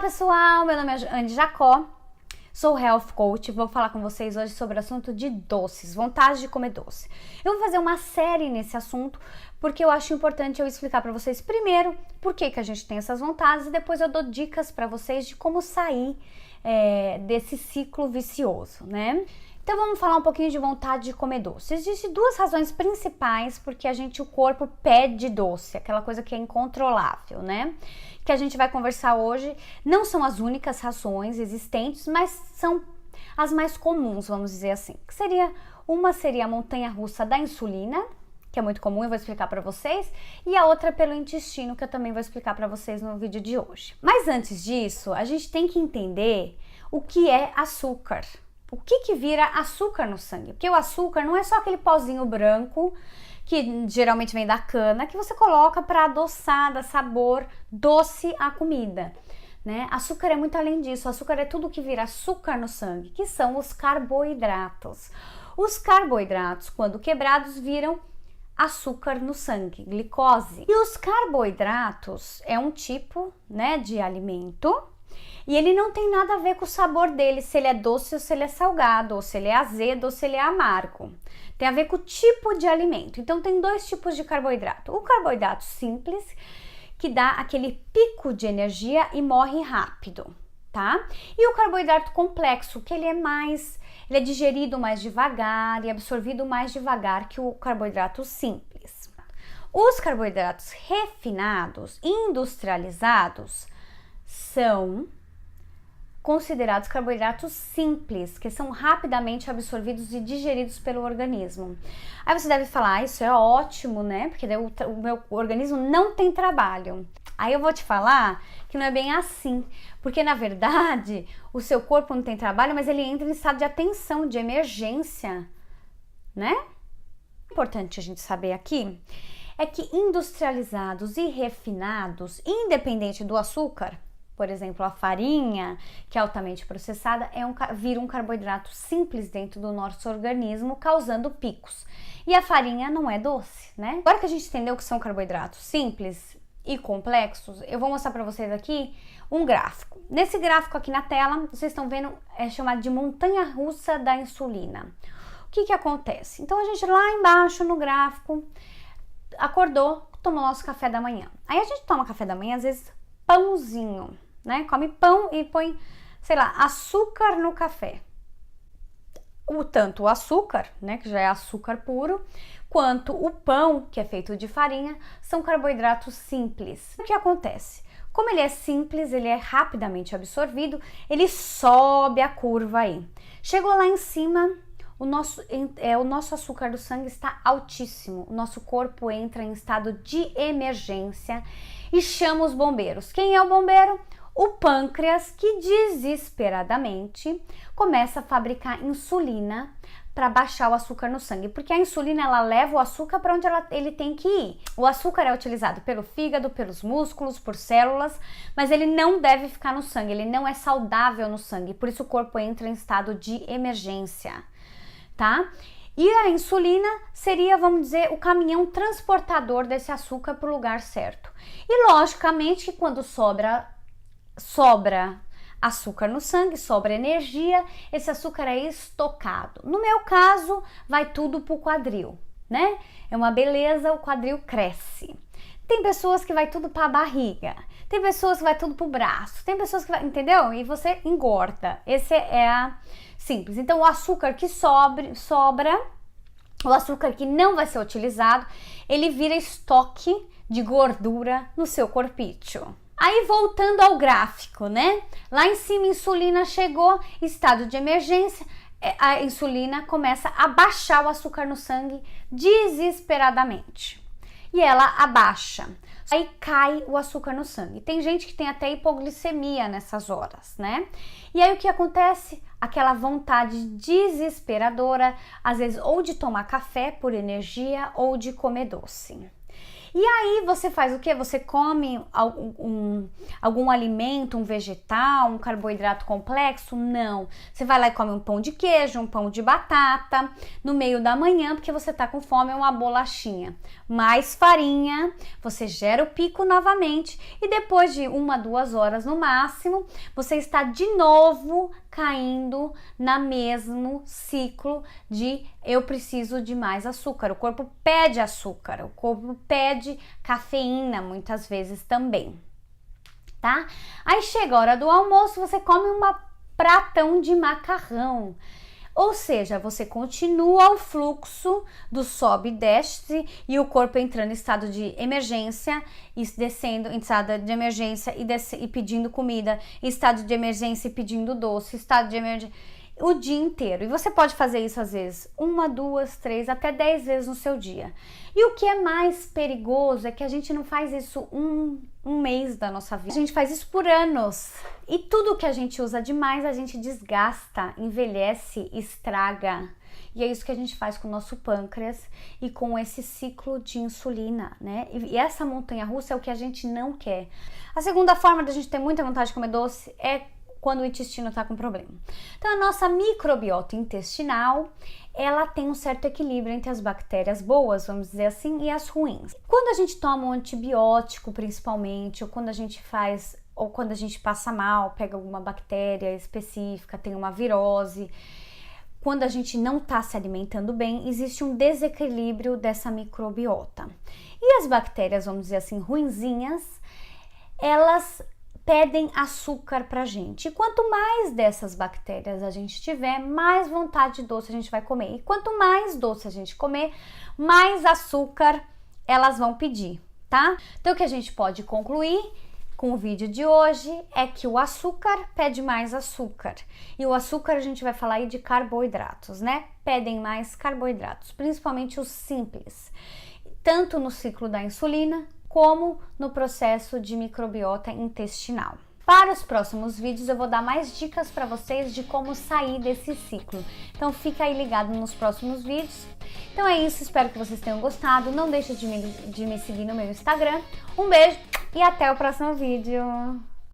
pessoal, meu nome é Andy Jacó, sou Health Coach e vou falar com vocês hoje sobre o assunto de doces, vontade de comer doce. Eu vou fazer uma série nesse assunto porque eu acho importante eu explicar para vocês primeiro por que a gente tem essas vontades e depois eu dou dicas para vocês de como sair desse ciclo vicioso, né? Então vamos falar um pouquinho de vontade de comer doce. Existem duas razões principais porque o corpo pede doce, aquela coisa que é incontrolável, né? Que a gente vai conversar hoje. Não são as únicas razões existentes, mas são as mais comuns, vamos dizer assim. Uma seria a montanha-russa da insulina, que é muito comum, eu vou explicar para vocês, e a outra pelo intestino, que eu também vou explicar para vocês no vídeo de hoje. Mas antes disso, a gente tem que entender o que é açúcar. O que vira açúcar no sangue? Porque o açúcar não é só aquele pozinho branco que geralmente vem da cana, que você coloca para adoçar, dar sabor doce à comida, né? Açúcar é muito além disso. O açúcar é tudo que vira açúcar no sangue, que são os carboidratos. Os carboidratos, quando quebrados, viram açúcar no sangue, glicose. E os carboidratos é um tipo, né, de alimento. E ele não tem nada a ver com o sabor dele, se ele é doce ou se ele é salgado, ou se ele é azedo ou se ele é amargo. Tem a ver com o tipo de alimento. Então tem dois tipos de carboidrato. O carboidrato simples, que dá aquele pico de energia e morre rápido, tá? E o carboidrato complexo, que ele é digerido mais devagar e absorvido mais devagar que o carboidrato simples. Os carboidratos refinados, industrializados, são considerados carboidratos simples, que são rapidamente absorvidos e digeridos pelo organismo. Aí você deve falar, isso é ótimo, né? Porque daí o meu organismo não tem trabalho. Aí eu vou te falar que não é bem assim, porque na verdade o seu corpo não tem trabalho, mas ele entra em estado de atenção, de emergência, né? Importante a gente saber aqui é que industrializados e refinados, independente do açúcar, por exemplo, a farinha, que é altamente processada, vira um carboidrato simples dentro do nosso organismo, causando picos. E a farinha não é doce, né? Agora que a gente entendeu que são carboidratos simples e complexos, eu vou mostrar para vocês aqui um gráfico. Nesse gráfico aqui na tela, vocês estão vendo, é chamado de montanha-russa da insulina. O que acontece? Então, a gente lá embaixo no gráfico, acordou, tomou nosso café da manhã. Aí a gente toma café da manhã, às vezes, pãozinho, né? Come pão e põe, sei lá, açúcar no café. Tanto o açúcar, né, que já é açúcar puro, quanto o pão, que é feito de farinha, são carboidratos simples. O que acontece? Como ele é simples, ele é rapidamente absorvido, ele sobe a curva aí. Chegou lá em cima, o nosso açúcar do sangue está altíssimo. O nosso corpo entra em estado de emergência e chama os bombeiros. Quem é o bombeiro? O pâncreas, que desesperadamente começa a fabricar insulina para baixar o açúcar no sangue, porque a insulina ela leva o açúcar para onde ele tem que ir. O açúcar é utilizado pelo fígado, pelos músculos, por células, mas ele não deve ficar no sangue, ele não é saudável no sangue, por isso o corpo entra em estado de emergência, tá? E a insulina seria, vamos dizer, o caminhão transportador desse açúcar para o lugar certo. E logicamente que quando sobra açúcar no sangue, sobra energia, esse açúcar é estocado. No meu caso, vai tudo pro quadril, né? É uma beleza, o quadril cresce. Tem pessoas que vai tudo pra barriga, tem pessoas que vai tudo pro braço, tem pessoas que vai, entendeu? E você engorda. Esse é a simples. Então, o açúcar que sobra, o açúcar que não vai ser utilizado, ele vira estoque de gordura no seu corpício. Aí voltando ao gráfico, né? Lá em cima a insulina chegou, estado de emergência, a insulina começa a baixar o açúcar no sangue desesperadamente. E ela abaixa. Aí cai o açúcar no sangue. Tem gente que tem até hipoglicemia nessas horas, né? E aí o que acontece? Aquela vontade desesperadora, às vezes ou de tomar café por energia ou de comer doce. E aí você faz o quê? Você come algum alimento, um vegetal, um carboidrato complexo? Não. Você vai lá e come um pão de queijo, um pão de batata no meio da manhã, porque você tá com fome, uma bolachinha. Mais farinha, você gera o pico novamente e depois de 1 a 2 horas no máximo, você está de novo caindo na mesmo ciclo de eu preciso de mais açúcar. O corpo pede açúcar, o corpo pede cafeína muitas vezes também, tá? Aí chega a hora do almoço, você come um pratão de macarrão. Ou seja, você continua o fluxo do sobe e desce e o corpo entrando em estado de emergência e descendo em estado de emergência e pedindo comida, em estado de emergência e pedindo doce, estado de emergência o dia inteiro. E você pode fazer isso às vezes 1, 2, 3, até 10 vezes no seu dia. E o que é mais perigoso é que a gente não faz isso um mês da nossa vida. A gente faz isso por anos. E tudo que a gente usa demais, a gente desgasta, envelhece, estraga. E é isso que a gente faz com o nosso pâncreas e com esse ciclo de insulina, né? E essa montanha-russa é o que a gente não quer. A segunda forma da gente ter muita vontade de comer doce é quando o intestino está com problema. Então, a nossa microbiota intestinal, ela tem um certo equilíbrio entre as bactérias boas, vamos dizer assim, e as ruins. Quando a gente toma um antibiótico, principalmente, ou quando a gente passa mal, pega alguma bactéria específica, tem uma virose, quando a gente não está se alimentando bem, existe um desequilíbrio dessa microbiota. E as bactérias, vamos dizer assim, ruinzinhas, elas pedem açúcar pra gente. E quanto mais dessas bactérias a gente tiver, mais vontade de doce a gente vai comer. E quanto mais doce a gente comer, mais açúcar elas vão pedir, tá? Então o que a gente pode concluir com o vídeo de hoje é que o açúcar pede mais açúcar. E o açúcar a gente vai falar aí de carboidratos, né? Pedem mais carboidratos, principalmente os simples. Tanto no ciclo da insulina, como no processo de microbiota intestinal. Para os próximos vídeos eu vou dar mais dicas para vocês de como sair desse ciclo. Então fica aí ligado nos próximos vídeos. Então é isso, espero que vocês tenham gostado. Não deixe de me seguir no meu Instagram. Um beijo e até o próximo vídeo.